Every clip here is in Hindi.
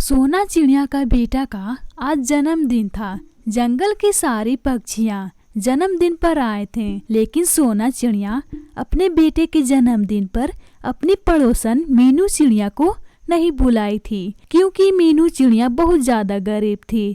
सोना चिड़िया का बेटा का आज जन्मदिन था। जंगल के सारे पक्षियाँ जन्मदिन पर आए थे, लेकिन सोना चिड़िया अपने बेटे के जन्मदिन पर अपनी पड़ोसन मीनू चिड़िया को नहीं बुलाई थी, क्योंकि मीनू चिड़िया बहुत ज़्यादा गरीब थी।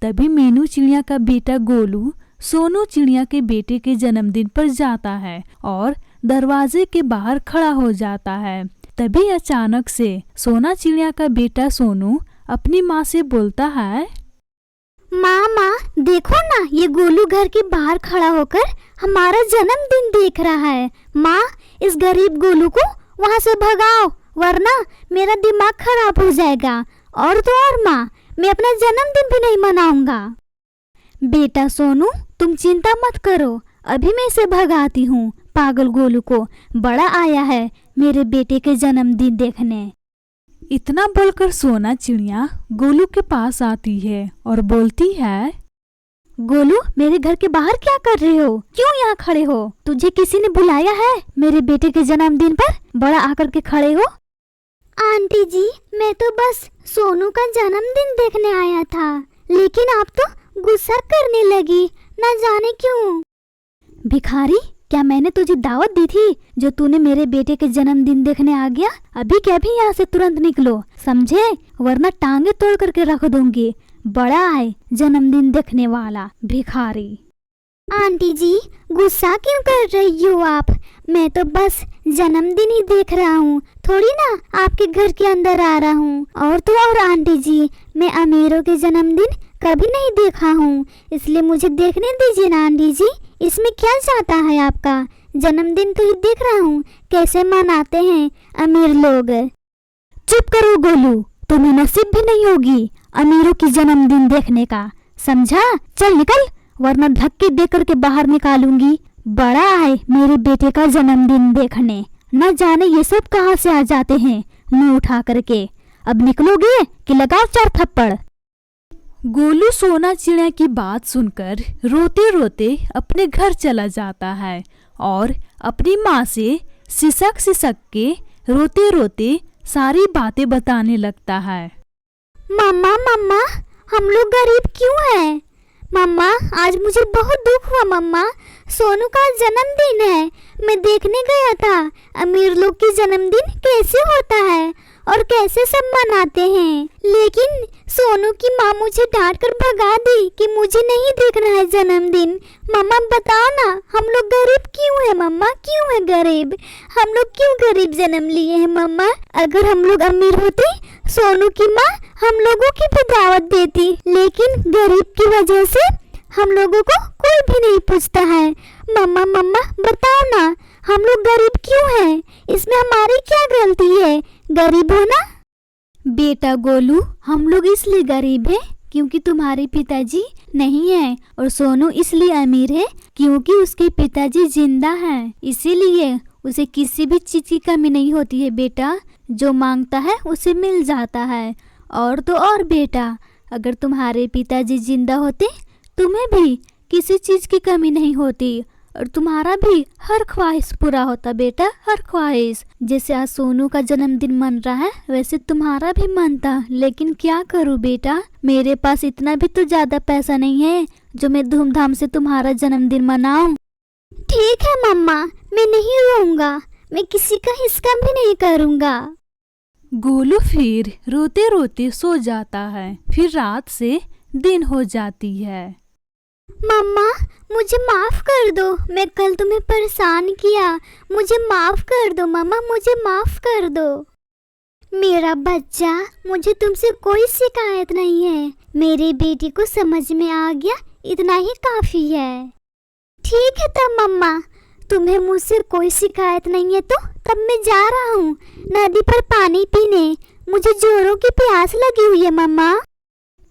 तभी मीनू चिड़िया का बेटा गोलू सोनू चिड़िया के बेटे के जन्मदिन पर जाता है और दरवाजे के बाहर खड़ा हो जाता है। तभी अचानक से सोना चिड़िया का बेटा सोनू अपनी माँ से बोलता है, माँ देखो ना, ये गोलू घर के बाहर खड़ा होकर हमारा जन्मदिन देख रहा है। माँ, इस गरीब गोलू को वहाँ से भगाओ, वरना मेरा दिमाग खराब हो जाएगा। और तो और माँ, मैं अपना जन्मदिन भी नहीं मनाऊंगा। बेटा सोनू, तुम चिंता मत करो, अभी मैं इसे भगाती हूँ। पागल गोलू को बड़ा आया है मेरे बेटे के जन्मदिन देखने। इतना बोलकर सोना चिड़िया गोलू के पास आती है और बोलती है, गोलू, मेरे घर के बाहर क्या कर रहे हो? क्यों यहाँ खड़े हो? तुझे किसी ने बुलाया है मेरे बेटे के जन्मदिन पर बड़ा आकर के खड़े हो? आंटी जी, मैं तो बस सोनू का जन्मदिन देखने आया था, लेकिन आप तो गुस्सा करने लगी, ना जाने क्यों। भिखारी, क्या मैंने तुझे दावत दी थी जो तूने मेरे बेटे के जन्मदिन देखने आ गया? अभी क्या भी यहाँ से तुरंत निकलो, समझे? वरना टांगे तोड़ करके रख दूंगी। बड़ा है जन्मदिन देखने वाला भिखारी। आंटी जी, गुस्सा क्यों कर रही हो आप? मैं तो बस जन्मदिन ही देख रहा हूँ, थोड़ी ना आपके घर के अंदर आ रहा हूँ। और तो और आंटी जी, मैं अमीरों के जन्मदिन कभी नहीं देखा हूँ, इसलिए मुझे देखने दीजिए ना आंटी जी। इसमें क्या चाहता है आपका? जन्मदिन तो ही देख रहा हूँ कैसे मनाते हैं अमीर लोग। चुप करो गोलू, तुम्हें नसीब भी नहीं होगी अमीरों की जन्मदिन देखने का, समझा? चल निकल, वरना धक्के देकर के बाहर निकालूंगी। बड़ा है मेरे बेटे का जन्मदिन देखने, न जाने ये सब कहाँ से आ जाते हैं मुंह उठा करके। अब निकलोगे कि लगाओ 4 थप्पड़। गोलू सोना चिड़िया की बात सुनकर रोते रोते अपने घर चला जाता है और अपनी माँ से सिसक के रोते रोते सारी बातें बताने लगता है। मम्मा, हम लोग गरीब क्यों हैं? मम्मा, आज मुझे बहुत दुख हुआ मम्मा। सोनू का जन्मदिन है, मैं देखने गया था अमीर लोग की जन्मदिन कैसे होता है और कैसे सब मनाते हैं, लेकिन सोनू की माँ मुझे डांट कर भगा दी कि मुझे नहीं देखना है जन्मदिन। मम्मा बताओ ना, हम लोग गरीब क्यों है मम्मा? क्यों है गरीब? हम लोग क्यों गरीब जन्म लिए हैं मम्मा? अगर हम लोग अमीर होते, सोनू की माँ हम लोगों की भी दावत देती, लेकिन गरीब की वजह से हम लोगों को कोई भी नहीं पूछता है। मम्मा बताओ ना, हम लोग गरीब क्यों हैं? इसमें हमारी क्या गलती है गरीब होना? बेटा गोलू, हम लोग इसलिए गरीब हैं क्योंकि तुम्हारे पिताजी नहीं हैं, और सोनू इसलिए अमीर है क्योंकि उसके पिताजी जिंदा हैं। इसीलिए उसे किसी भी चीज की कमी नहीं होती है बेटा, जो मांगता है उसे मिल जाता है। और तो और बेटा, अगर तुम्हारे पिताजी जिंदा होते तुम्हें भी किसी चीज की कमी नहीं होती और तुम्हारा भी हर ख्वाहिश पूरा होता बेटा, हर ख्वाहिश। जैसे आज सोनू का जन्मदिन मन रहा है वैसे तुम्हारा भी मनता, लेकिन क्या करूँ बेटा, मेरे पास इतना भी तो ज्यादा पैसा नहीं है जो मैं धूमधाम से तुम्हारा जन्मदिन मनाऊं। ठीक है मम्मा, मैं नहीं रोऊंगा, मैं किसी का हिस्सा भी नहीं करूँगा। गोलू फिर रोते रोते सो जाता है। फिर रात से दिन हो जाती है। मम्मा, मुझे माफ कर दो, मैं कल तुम्हें परेशान किया, मुझे माफ कर दो मम्मा, मुझे माफ कर दो। मेरा बच्चा, मुझे तुमसे कोई शिकायत नहीं है, मेरे बेटी को समझ में आ गया, इतना ही काफी है। ठीक है तब मम्मा, तुम्हें मुझसे कोई शिकायत नहीं है तो तब मैं जा रहा हूँ नदी पर पानी पीने, मुझे जोरों की प्यास लगी हुई है मम्मा।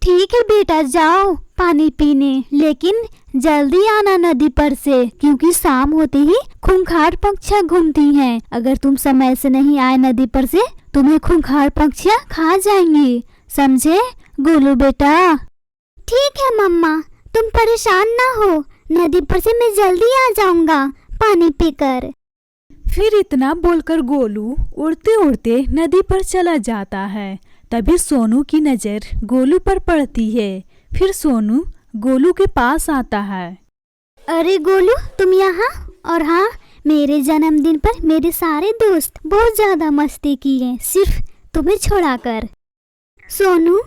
ठीक है बेटा, जाओ पानी पीने, लेकिन जल्दी आना नदी पर से, क्योंकि शाम होते ही खूंखार पक्षियाँ घूमती हैं। अगर तुम समय से नहीं आए नदी पर से, तुम्हें खूंखार पक्षियाँ खा जाएंगी, समझे गोलू बेटा? ठीक है मम्मा, तुम परेशान ना हो, नदी पर से मैं जल्दी आ जाऊंगा पानी पीकर। फिर इतना बोलकर गोलू उड़ते उड़ते नदी पर चला जाता है। तभी सोनू की नज़र गोलू पर पड़ती है। फिर सोनू गोलू के पास आता है। अरे गोलू, तुम यहाँ? और हाँ, मेरे जन्मदिन पर मेरे सारे दोस्त बहुत ज्यादा मस्ती किए, सिर्फ तुम्हें छोड़ाकर। सोनू,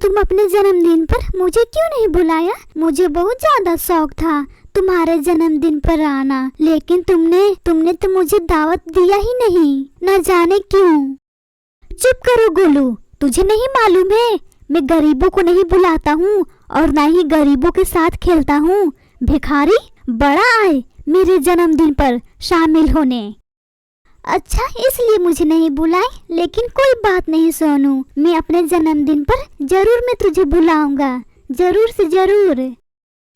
तुम अपने जन्मदिन पर मुझे क्यों नहीं बुलाया? मुझे बहुत ज्यादा शौक था तुम्हारे जन्मदिन पर आना, लेकिन तुमने तो मुझे दावत दिया ही नहीं, न जाने क्यों। चुप करो गोलू, तुझे नहीं मालूम है मैं गरीबों को नहीं बुलाता हूँ और ना ही गरीबों के साथ खेलता हूँ। भिखारी बड़ा आए मेरे जन्मदिन पर शामिल होने। अच्छा, इसलिए मुझे नहीं बुलाए, लेकिन कोई बात नहीं सोनू, मैं अपने जन्मदिन पर जरूर मैं तुझे बुलाऊंगा, जरूर से जरूर।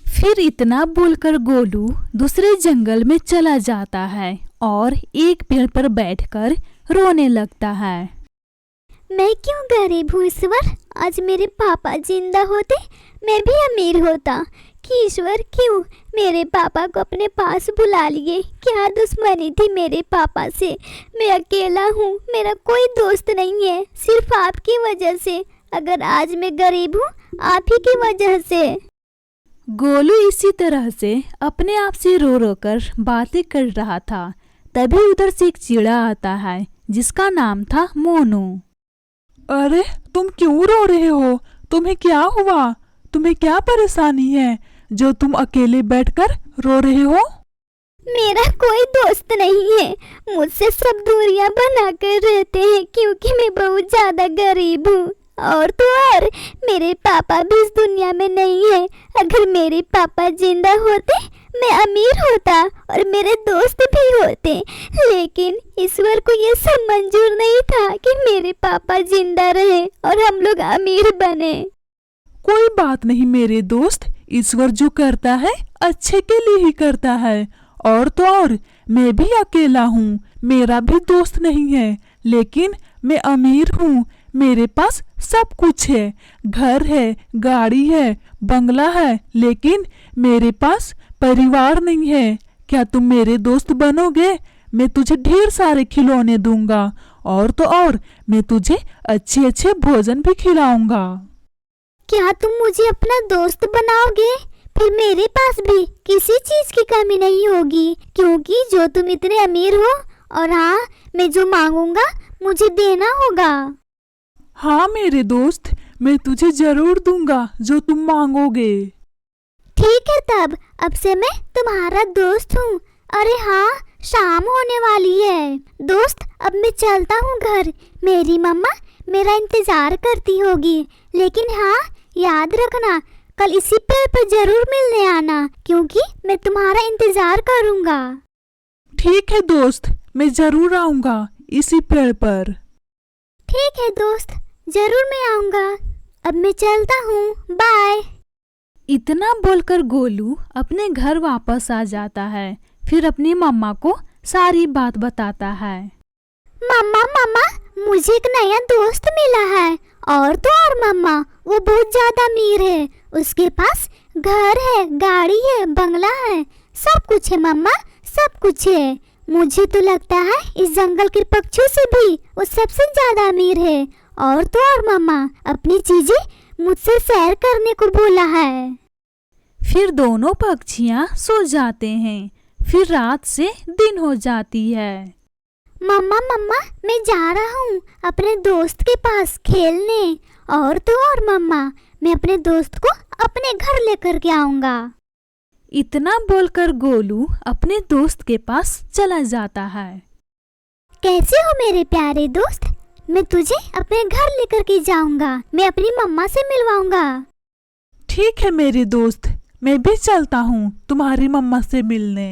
फिर इतना बोलकर गोलू दूसरे जंगल में चला जाता है और एक पेड़ पर बैठकर रोने लगता है। मैं क्यों गरीब हूँ ईश्वर? आज मेरे पापा जिंदा होते मैं भी अमीर होता। कि ईश्वर क्यों मेरे पापा को अपने पास बुला लिए? क्या दुश्मनी थी मेरे पापा से? मैं अकेला हूँ, मेरा कोई दोस्त नहीं है, सिर्फ आपकी वजह से। अगर आज मैं गरीब हूँ, आप ही की वजह से। गोलू इसी तरह से अपने आप से रो रो कर बातें कर रहा था। तभी उधर से एक चिड़ा आता है जिसका नाम था मोनू। अरे तुम क्यों रो रहे हो? तुम्हें क्या हुआ? तुम्हें क्या परेशानी है जो तुम अकेले बैठकर रो रहे हो? मेरा कोई दोस्त नहीं है, मुझसे सब दूरियां बनाकर रहते हैं क्योंकि मैं बहुत ज्यादा गरीब हूँ। और तो और मेरे पापा भी इस दुनिया में नहीं है। अगर मेरे पापा जिंदा होते मैं अमीर होता और मेरे दोस्त भी होते, लेकिन ईश्वर को ये सब मंजूर नहीं था कि मेरे पापा जिंदा रहे और हम लोग अमीर बने। कोई बात नहीं मेरे दोस्त, ईश्वर जो करता है अच्छे के लिए ही करता है। और तो और मैं भी अकेला हूँ, मेरा भी दोस्त नहीं है, लेकिन मैं अमीर हूँ। मेरे पास सब कुछ है, घर है, गाड़ी है, बंगला है, लेकिन मेरे पास परिवार नहीं है। क्या तुम मेरे दोस्त बनोगे? मैं तुझे ढेर सारे खिलौने दूंगा और तो और मैं तुझे अच्छे अच्छे भोजन भी खिलाऊंगा। क्या तुम मुझे अपना दोस्त बनाओगे? फिर मेरे पास भी किसी चीज की कमी नहीं होगी, क्योंकि जो तुम इतने अमीर हो। और हाँ, मैं जो मांगूंगा मुझे देना होगा। हाँ मेरे दोस्त, मैं तुझे जरूर दूंगा जो तुम मांगोगे। ठीक है, तब अब से मैं तुम्हारा दोस्त हूँ। अरे हाँ, शाम होने वाली है दोस्त, अब मैं चलता हूँ घर। मेरी मम्मा मेरा इंतजार करती होगी, लेकिन हाँ याद रखना, कल इसी पेड़ पर जरूर मिलने आना, क्योंकि मैं तुम्हारा इंतजार करूँगा। ठीक है दोस्त, मैं जरूर आऊंगा इसी पेड़ पर। ठीक है दोस्त, जरूर मैं आऊँगा। अब मैं चलता हूँ, बाय। इतना बोलकर गोलू अपने घर वापस आ जाता है। फिर अपनी मम्मा को सारी बात बताता है। मम्मा मम्मा, मुझे एक नया दोस्त मिला है। और तो और मम्मा, वो बहुत ज्यादा अमीर है, उसके पास घर है, गाड़ी है, बंगला है, सब कुछ है मम्मा, सब कुछ है। मुझे तो लगता है इस जंगल के पक्षियों से भी वो सबसे ज्यादा अमीर है। और तो और मम्मा अपनी चीजें मुझसे शेयर करने को बोला है। फिर दोनों पक्षियाँ सो जाते हैं। फिर रात से दिन हो जाती है। मम्मा मम्मा, मैं जा रहा हूँ अपने दोस्त के पास खेलने। और तो और मम्मा, मैं अपने दोस्त को अपने घर लेकर के आऊँगा। इतना बोलकर गोलू अपने दोस्त के पास चला जाता है। कैसे हो मेरे प्यारे दोस्त? मैं तुझे अपने घर लेकर के जाऊँगा, मैं अपनी मम्मा से मिलवाऊँगा। ठीक है मेरे दोस्त, मैं भी चलता हूँ तुम्हारी मम्मा से मिलने।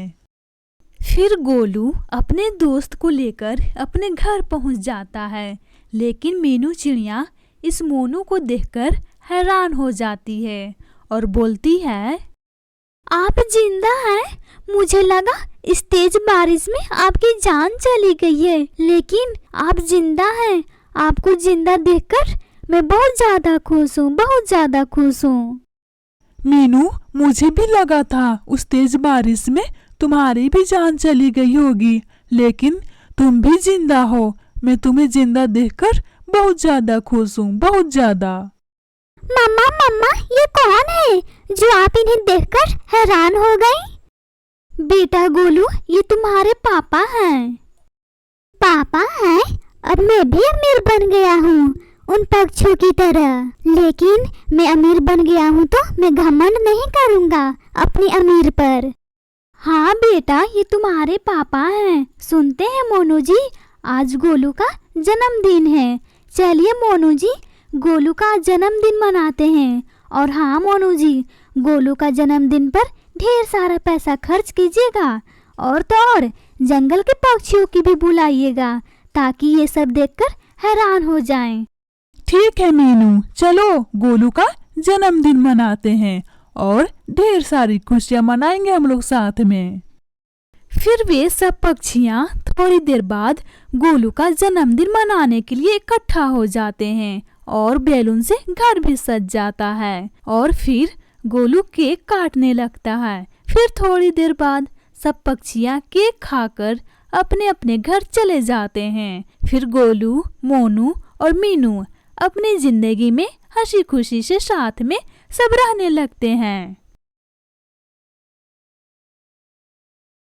फिर गोलू अपने दोस्त को लेकर अपने घर पहुंच जाता है, लेकिन मीनू चिड़िया इस मोनू को देखकर हैरान हो जाती है और बोलती है, आप जिंदा हैं? मुझे लगा इस तेज बारिश में आपकी जान चली गई है, लेकिन आप जिंदा हैं। आपको जिंदा देखकर मैं बहुत ज्यादा खुश हूँ, बहुत ज्यादा खुश हूँ। मीनू, मुझे भी लगा था उस तेज बारिश में तुम्हारी भी जान चली गई होगी, लेकिन तुम भी जिंदा हो। मैं तुम्हें जिंदा देखकर बहुत ज्यादा खुश हूँ, बहुत ज्यादा। मम्मा मम्मा ये कौन है जो आप इन्हें देखकर हैरान हो गई? बेटा गोलू, ये तुम्हारे पापा हैं। पापा हैं? अब मैं भी अमीर बन गया हूँ उन पक्षियों की तरह। लेकिन मैं अमीर बन गया हूँ तो मैं घमंड नहीं करूँगा अपनी अमीर पर। हाँ बेटा, ये तुम्हारे पापा हैं। सुनते हैं मोनू जी, आज गोलू का जन्मदिन है। चलिए मोनू जी, गोलू का जन्मदिन मनाते हैं। और हाँ मोनू जी, गोलू का जन्मदिन पर ढेर सारा पैसा खर्च कीजिएगा, और तो और जंगल के पक्षियों की भी बुलाइएगा ताकि ये सब देखकर हैरान हो जाएं। ठीक है मीनू, चलो गोलू का जन्मदिन मनाते हैं और ढेर सारी खुशियाँ मनाएंगे हम लोग साथ में। फिर वे सब पक्षियाँ थोड़ी देर बाद गोलू का जन्मदिन मनाने के लिए इकट्ठा हो जाते हैं और बैलून से घर भी सज जाता है। और फिर गोलू केक काटने लगता है। फिर थोड़ी देर बाद सब पक्षियाँ केक खाकर अपने अपने घर चले जाते हैं। फिर गोलू, मोनू और मीनू अपनी जिंदगी में हंसी खुशी से साथ में सब रहने लगते हैं।